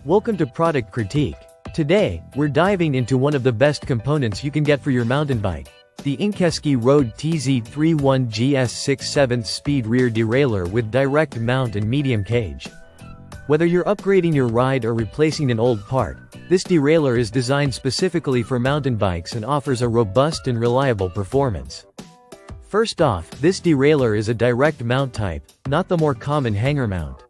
Welcome to Product Critique. Today, we're diving into one of the best components you can get for your mountain bike, the Inkesky RD-TZ31-GS 6/7 speed rear derailleur with direct mount and medium cage. Whether you're upgrading your ride or replacing an old part, this derailleur is designed specifically for mountain bikes and offers a robust and reliable performance. First off, this derailleur is a direct mount type, not the more common hanger mount.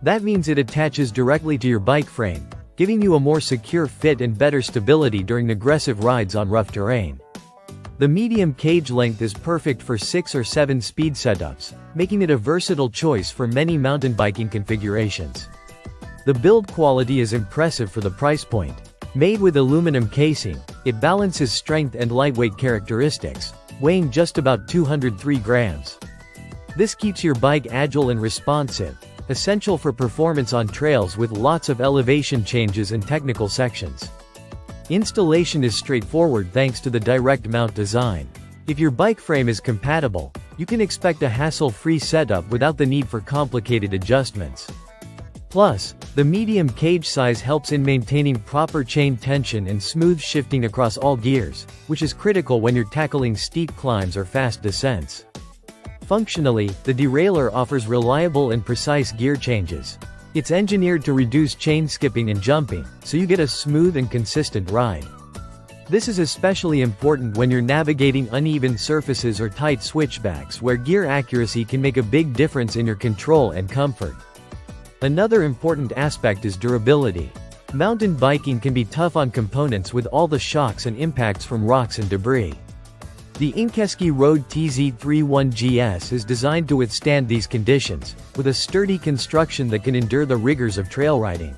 That means it attaches directly to your bike frame, giving you a more secure fit and better stability during aggressive rides on rough terrain. The medium cage length is perfect for 6 or 7 speed setups, making it a versatile choice for many mountain biking configurations. The build quality is impressive for the price point. Made with aluminum casing, it balances strength and lightweight characteristics, weighing just about 203 grams. This keeps your bike agile and responsive, essential for performance on trails with lots of elevation changes and technical sections. Installation is straightforward thanks to the direct mount design. If your bike frame is compatible, you can expect a hassle-free setup without the need for complicated adjustments. Plus, the medium cage size helps in maintaining proper chain tension and smooth shifting across all gears, which is critical when you're tackling steep climbs or fast descents. Functionally, the derailleur offers reliable and precise gear changes. It's engineered to reduce chain skipping and jumping, so you get a smooth and consistent ride. This is especially important when you're navigating uneven surfaces or tight switchbacks where gear accuracy can make a big difference in your control and comfort. Another important aspect is durability. Mountain biking can be tough on components with all the shocks and impacts from rocks and debris. The Inkesky RD-TZ31-GS is designed to withstand these conditions, with a sturdy construction that can endure the rigors of trail riding.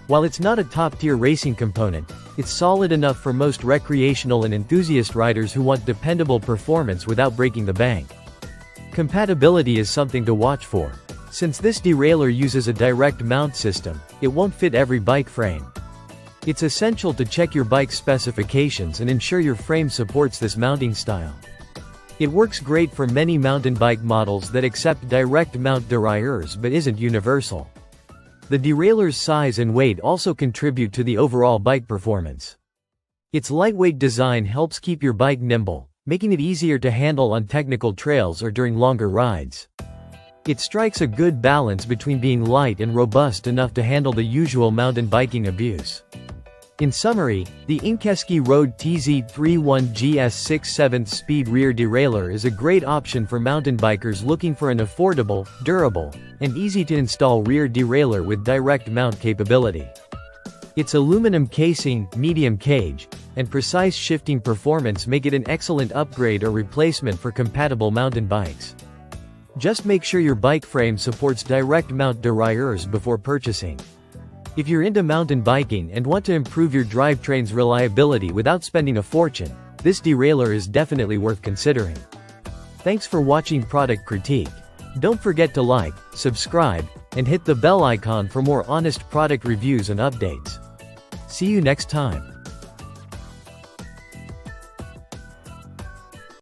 While it's not a top-tier racing component, it's solid enough for most recreational and enthusiast riders who want dependable performance without breaking the bank. Compatibility is something to watch for. Since this derailleur uses a direct mount system, it won't fit every bike frame. It's essential to check your bike's specifications and ensure your frame supports this mounting style. It works great for many mountain bike models that accept direct mount derailleurs but isn't universal. The derailleur's size and weight also contribute to the overall bike performance. Its lightweight design helps keep your bike nimble, making it easier to handle on technical trails or during longer rides. It strikes a good balance between being light and robust enough to handle the usual mountain biking abuse. In summary, the Inkesky RD-TZ31-GS 6/7 speed rear derailleur is a great option for mountain bikers looking for an affordable, durable, and easy-to-install rear derailleur with direct mount capability. Its aluminum casing, medium cage, and precise shifting performance make it an excellent upgrade or replacement for compatible mountain bikes. Just make sure your bike frame supports direct mount derailleurs before purchasing. If you're into mountain biking and want to improve your drivetrain's reliability without spending a fortune, this derailleur is definitely worth considering. Thanks for watching Product Critique. Don't forget to like, subscribe, and hit the bell icon for more honest product reviews and updates. See you next time.